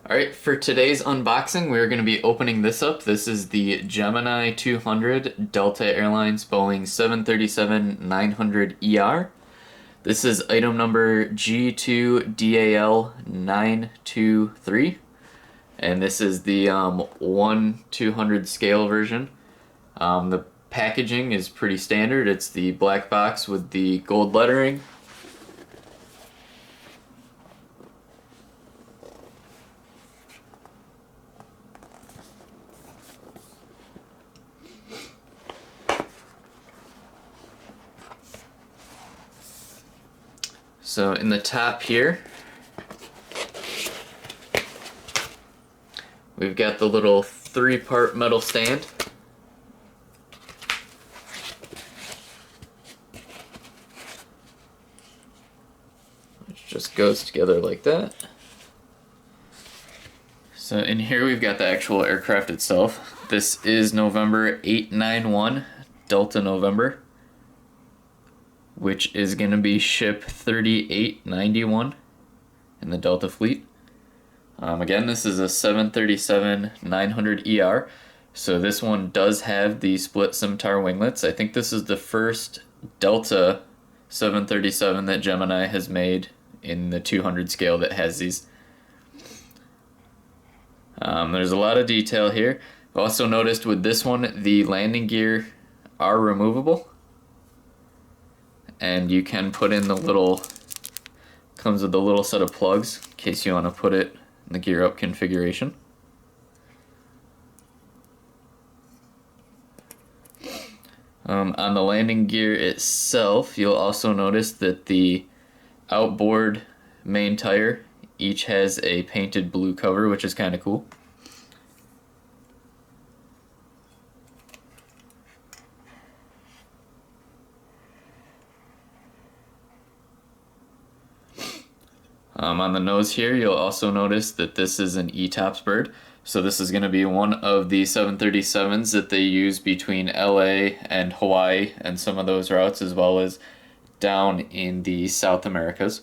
Alright, for today's unboxing, we're going to be opening this up. This is the Gemini 200 Delta Airlines Boeing 737-900ER. This is item number G2DAL923, and this is the 1/200 scale version. The packaging is pretty standard. It's the black box with the gold lettering. So in the top here, we've got the little 3-part metal stand. Which just goes together like that. So in here we've got the actual aircraft itself. This is November 891 Delta November, which is going to be ship 3891 in the Delta fleet. Again, this is a 737-900ER, so this one does have the split scimitar winglets. I think this is the first Delta 737 that Gemini has made in the 200 scale that has these. There's a lot of detail here. I've also noticed with this one, the landing gear are removable. And you can put in the little, comes with a little set of plugs in case you want to put it in the gear up configuration. On the landing gear itself, you'll also notice that the outboard main tire each has a painted blue cover, which is kind of cool. On the nose here, you'll also notice that this is an ETOPS bird. So this is going to be one of the 737s that they use between LA and Hawaii and some of those routes, as well as down in the South Americas.